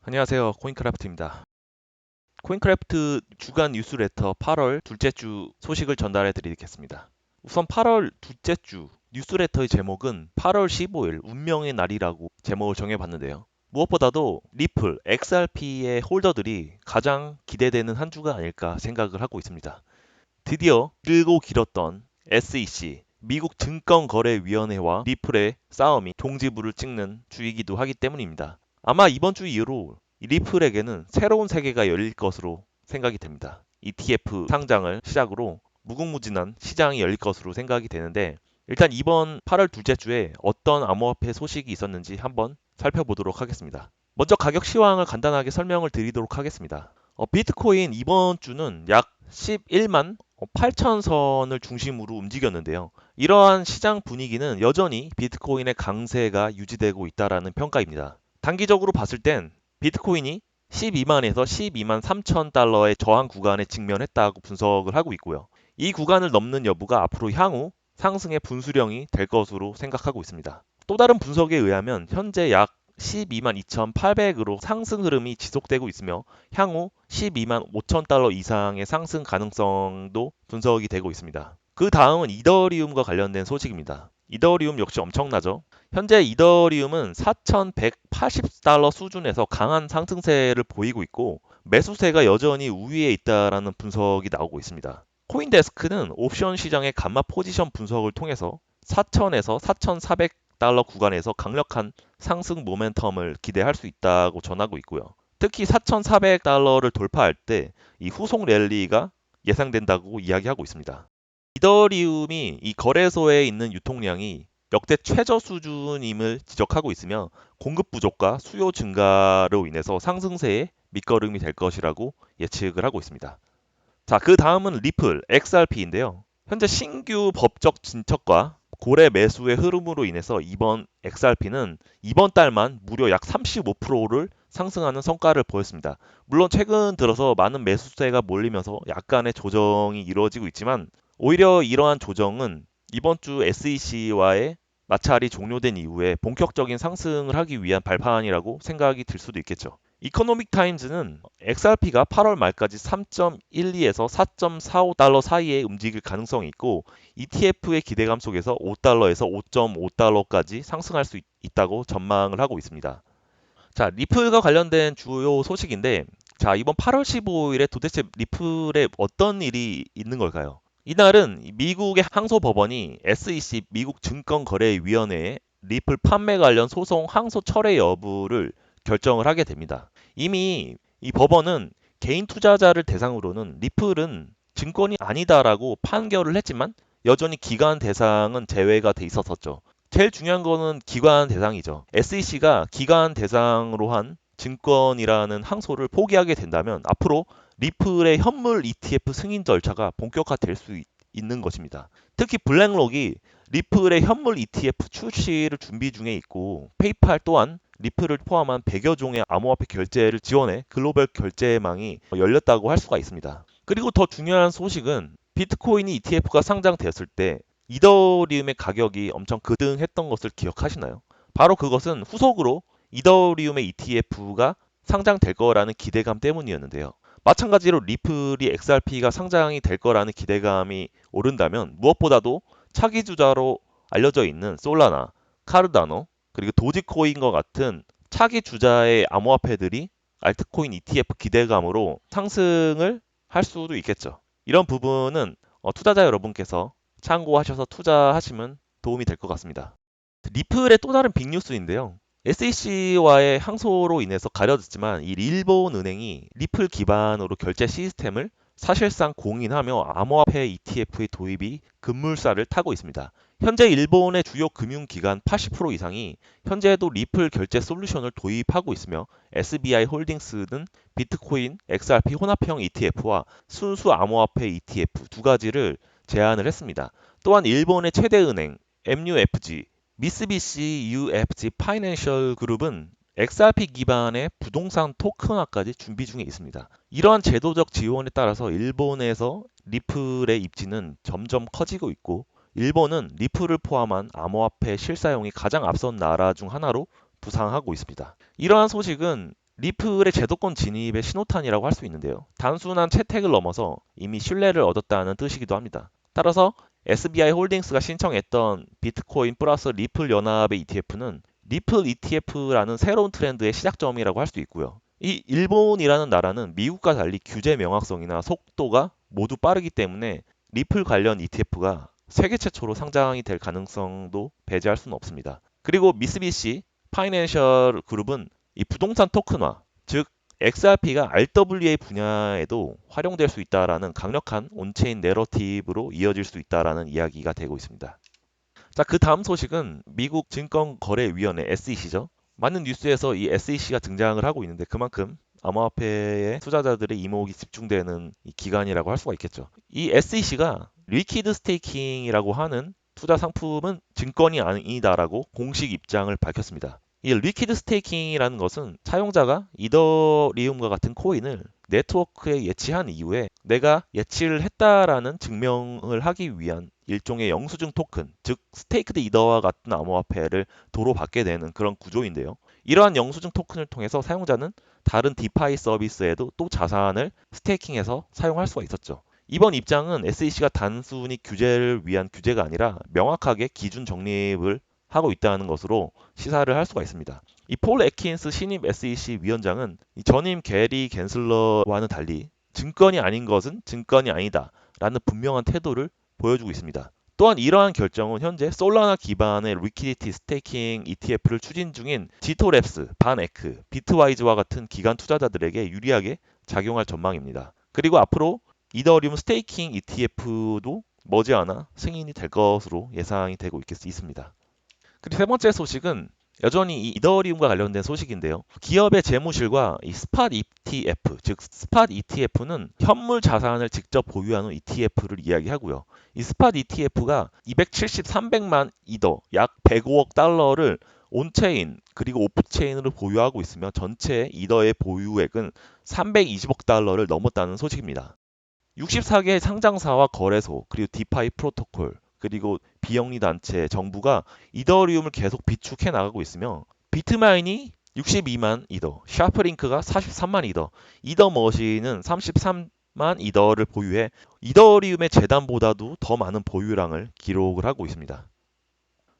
안녕하세요. 코인크래프트입니다. 코인크래프트 주간 뉴스레터 8월 둘째 주 소식을 전달해 드리겠습니다. 우선 8월 둘째 주 뉴스레터의 제목은 8월 15일 운명의 날이라고 제목을 정해봤는데요. 무엇보다도 리플, XRP의 홀더들이 가장 기대되는 한 주가 아닐까 생각을 하고 있습니다. 드디어 길고 길었던 SEC, 미국 증권거래위원회와 리플의 싸움이 종지부를 찍는 주이기도 하기 때문입니다. 아마 이번 주 이후로 리플에게는 새로운 세계가 열릴 것으로 생각이 됩니다. ETF 상장을 시작으로 무궁무진한 시장이 열릴 것으로 생각이 되는데 일단 이번 8월 둘째 주에 어떤 암호화폐 소식이 있었는지 한번 살펴보도록 하겠습니다. 먼저 가격 시황을 간단하게 설명을 드리도록 하겠습니다. 비트코인 이번 주는 약 11만 8천 선을 중심으로 움직였는데요. 이러한 시장 분위기는 여전히 비트코인의 강세가 유지되고 있다라는 평가입니다. 단기적으로 봤을 땐 비트코인이 12만에서 12만 3천 달러의 저항 구간에 직면했다고 분석을 하고 있고요. 이 구간을 넘는 여부가 앞으로 향후 상승의 분수령이 될 것으로 생각하고 있습니다. 또 다른 분석에 의하면 현재 약 12만 2,800으로 상승 흐름이 지속되고 있으며 향후 12만 5천 달러 이상의 상승 가능성도 분석이 되고 있습니다. 그 다음은 이더리움과 관련된 소식입니다. 이더리움 역시 엄청나죠? 현재 이더리움은 4,180달러 수준에서 강한 상승세를 보이고 있고 매수세가 여전히 우위에 있다라는 분석이 나오고 있습니다. 코인데스크는 옵션 시장의 감마 포지션 분석을 통해서 4,000에서 4,400달러 구간에서 강력한 상승 모멘텀을 기대할 수 있다고 전하고 있고요. 특히 4,400달러를 돌파할 때 이 후속 랠리가 예상된다고 이야기하고 있습니다. 이더리움이 이 거래소에 있는 유통량이 역대 최저 수준임을 지적하고 있으며 공급 부족과 수요 증가로 인해서 상승세에 밑거름이 될 것이라고 예측을 하고 있습니다. 자, 그 다음은 리플, XRP인데요. 현재 신규 법적 진척과 고래 매수의 흐름으로 인해서 이번 XRP는 이번 달만 무려 약 35%를 상승하는 성과를 보였습니다. 물론 최근 들어서 많은 매수세가 몰리면서 약간의 조정이 이루어지고 있지만 오히려 이러한 조정은 이번 주 SEC와의 마찰이 종료된 이후에 본격적인 상승을 하기 위한 발판이라고 생각이 들 수도 있겠죠. 이코노믹 타임즈는 XRP가 8월 말까지 3.12에서 4.45달러 사이에 움직일 가능성이 있고 ETF의 기대감 속에서 5달러에서 5.5달러까지 상승할 수 있다고 전망을 하고 있습니다. 자, 리플과 관련된 주요 소식인데 자, 이번 8월 15일에 도대체 리플에 어떤 일이 있는 걸까요? 이날은 미국의 항소법원이 SEC 미국 증권거래위원회에 리플 판매 관련 소송 항소 철회 여부를 결정을 하게 됩니다. 이미 이 법원은 개인 투자자를 대상으로는 리플은 증권이 아니다라고 판결을 했지만 여전히 기관 대상은 제외가 돼 있었었죠. 제일 중요한 거는 기관 대상이죠. SEC가 기관 대상으로 한 증권이라는 항소를 포기하게 된다면 앞으로 리플의 현물 ETF 승인 절차가 본격화될 수 있는 것입니다. 특히 블랙록이 리플의 현물 ETF 출시를 준비 중에 있고 페이팔 또한 리플을 포함한 100여 종의 암호화폐 결제를 지원해 글로벌 결제망이 열렸다고 할 수가 있습니다. 그리고 더 중요한 소식은 비트코인이 ETF가 상장되었을 때 이더리움의 가격이 엄청 급등했던 것을 기억하시나요? 바로 그것은 후속으로 이더리움의 ETF가 상장될 거라는 기대감 때문이었는데요. 마찬가지로 리플이 XRP가 상장이 될 거라는 기대감이 오른다면 무엇보다도 차기 주자로 알려져 있는 솔라나, 카르다노, 그리고 도지코인과 같은 차기 주자의 암호화폐들이 알트코인 ETF 기대감으로 상승을 할 수도 있겠죠. 이런 부분은 투자자 여러분께서 참고하셔서 투자하시면 도움이 될 것 같습니다. 리플의 또 다른 빅뉴스인데요. SEC와의 항소로 인해서 가려졌지만 이 일본 은행이 리플 기반으로 결제 시스템을 사실상 공인하며 암호화폐 ETF의 도입이 급물살을 타고 있습니다. 현재 일본의 주요 금융기관 80% 이상이 현재도 리플 결제 솔루션을 도입하고 있으며 SBI 홀딩스는 비트코인, XRP 혼합형 ETF와 순수 암호화폐 ETF 두 가지를 제안을 했습니다. 또한 일본의 최대 은행 MUFG, 미쓰비시 UFG 파이낸셜 그룹은 XRP 기반의 부동산 토큰화까지 준비 중에 있습니다. 이러한 제도적 지원에 따라서 일본에서 리플의 입지는 점점 커지고 있고 일본은 리플을 포함한 암호화폐 실사용이 가장 앞선 나라 중 하나로 부상하고 있습니다. 이러한 소식은 리플의 제도권 진입의 신호탄이라고 할 수 있는데요. 단순한 채택을 넘어서 이미 신뢰를 얻었다는 뜻이기도 합니다. 따라서 SBI 홀딩스가 신청했던 비트코인 플러스 리플 연합의 ETF는 리플 ETF라는 새로운 트렌드의 시작점이라고 할 수 있고요. 이 일본이라는 나라는 미국과 달리 규제 명확성이나 속도가 모두 빠르기 때문에 리플 관련 ETF가 세계 최초로 상장이 될 가능성도 배제할 수는 없습니다. 그리고 미쓰비시 파이낸셜 그룹은 이 부동산 토큰화, 즉 XRP가 RWA 분야에도 활용될 수 있다라는 강력한 온체인 내러티브로 이어질 수 있다라는 이야기가 되고 있습니다. 자, 그 다음 소식은 미국 증권거래위원회 SEC죠. 많은 뉴스에서 이 SEC가 등장을 하고 있는데 그만큼 암호화폐에 투자자들의 이목이 집중되는 이 기간이라고 할 수가 있겠죠. 이 SEC가 리퀴드 스테이킹이라고 하는 투자 상품은 증권이 아니다라고 공식 입장을 밝혔습니다. 이 리퀴드 스테이킹이라는 것은 사용자가 이더리움과 같은 코인을 네트워크에 예치한 이후에 내가 예치를 했다라는 증명을 하기 위한 일종의 영수증 토큰, 즉 스테이크드 이더와 같은 암호화폐를 도로 받게 되는 그런 구조인데요. 이러한 영수증 토큰을 통해서 사용자는 다른 디파이 서비스에도 또 자산을 스테이킹해서 사용할 수가 있었죠. 이번 입장은 SEC가 단순히 규제를 위한 규제가 아니라 명확하게 기준 정립을 하고 있다는 것으로 시사를 할 수가 있습니다. 이 폴 애킨스 신입 SEC 위원장은 이 전임 게리 갠슬러와는 달리 증권이 아닌 것은 증권이 아니다 라는 분명한 태도를 보여주고 있습니다. 또한 이러한 결정은 현재 솔라나 기반의 리퀴디티 스테이킹 ETF를 추진 중인 지토랩스, 반에크, 비트와이즈와 같은 기관 투자자들에게 유리하게 작용할 전망입니다. 그리고 앞으로 이더리움 스테이킹 ETF도 머지않아 승인이 될 것으로 예상이 되고 있습니다. 그리고 세 번째 소식은 여전히 이 이더리움과 관련된 소식인데요. 기업의 재무실과 이 스팟 ETF, 즉 스팟 ETF는 현물 자산을 직접 보유하는 ETF를 이야기하고요. 이 스팟 ETF가 273백만 이더, 약 105억 달러를 온체인 그리고 오프체인으로 보유하고 있으며 전체 이더의 보유액은 320억 달러를 넘었다는 소식입니다. 64개 상장사와 거래소, 그리고 디파이 프로토콜, 그리고 비영리 단체, 정부가 이더리움을 계속 비축해 나가고 있으며 비트마인이 62만 이더, 샤프링크가 43만 이더, 이더머신은 33만 이더를 보유해 이더리움의 재단보다도 더 많은 보유량을 기록을 하고 있습니다.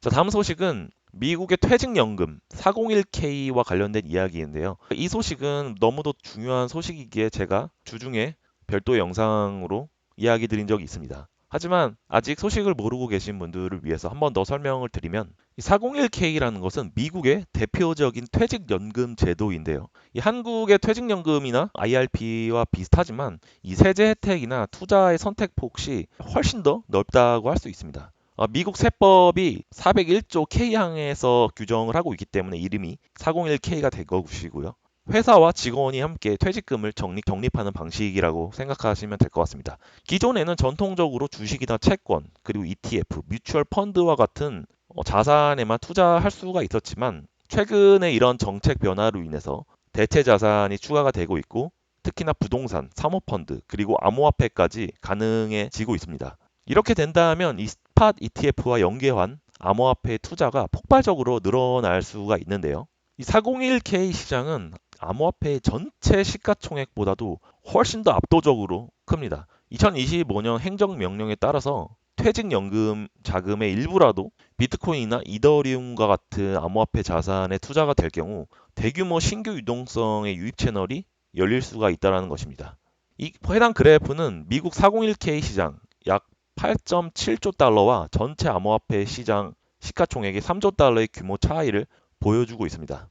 자, 다음 소식은 미국의 퇴직연금 401k와 관련된 이야기인데요. 이 소식은 너무도 중요한 소식이기에 제가 주중에 별도 영상으로 이야기 드린 적이 있습니다. 하지만 아직 소식을 모르고 계신 분들을 위해서 한 번 더 설명을 드리면 이 401k라는 것은 미국의 대표적인 퇴직연금 제도인데요. 이 한국의 퇴직연금이나 IRP와 비슷하지만 이 세제 혜택이나 투자의 선택 폭이 훨씬 더 넓다고 할 수 있습니다. 미국 세법이 401조 K항에서 규정을 하고 있기 때문에 이름이 401K가 된 것이고요. 회사와 직원이 함께 퇴직금을 적립하는 방식이라고 생각하시면 될 것 같습니다. 기존에는 전통적으로 주식이나 채권, 그리고 ETF, 뮤추얼 펀드와 같은 자산에만 투자할 수가 있었지만 최근에 이런 정책 변화로 인해서 대체 자산이 추가가 되고 있고 특히나 부동산, 사모펀드, 그리고 암호화폐까지 가능해지고 있습니다. 이렇게 된다면 이 스팟 ETF와 연계한 암호화폐 투자가 폭발적으로 늘어날 수가 있는데요. 이 401k 시장은 암호화폐의 전체 시가총액보다도 훨씬 더 압도적으로 큽니다. 2025년 행정명령에 따라서 퇴직연금 자금의 일부라도 비트코인이나 이더리움과 같은 암호화폐 자산에 투자가 될 경우 대규모 신규 유동성의 유입 채널이 열릴 수가 있다는 것입니다. 이 해당 그래프는 미국 401k 시장 약 8.7조 달러와 전체 암호화폐 시장 시가총액의 3조 달러의 규모 차이를 보여주고 있습니다.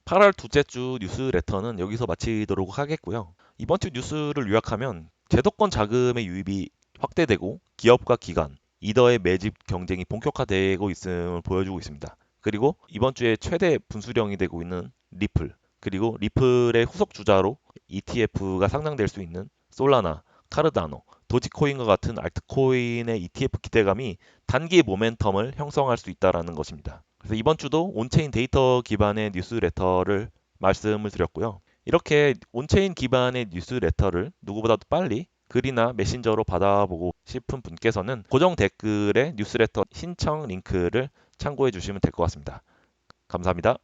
8월 둘째 주 뉴스레터는 여기서 마치도록 하겠고요. 이번 주 뉴스를 요약하면 제도권 자금의 유입이 확대되고 기업과 기관, 이더의 매집 경쟁이 본격화되고 있음을 보여주고 있습니다. 그리고 이번 주에 최대 분수령이 되고 있는 리플, 그리고 리플의 후속 주자로 ETF가 상장될 수 있는 솔라나, 카르다노, 도지코인과 같은 알트코인의 ETF 기대감이 단기 모멘텀을 형성할 수 있다는 것입니다. 그래서 이번 주도 온체인 데이터 기반의 뉴스레터를 말씀을 드렸고요. 이렇게 온체인 기반의 뉴스레터를 누구보다도 빨리 글이나 메신저로 받아보고 싶은 분께서는 고정 댓글에 뉴스레터 신청 링크를 참고해 주시면 될 것 같습니다. 감사합니다.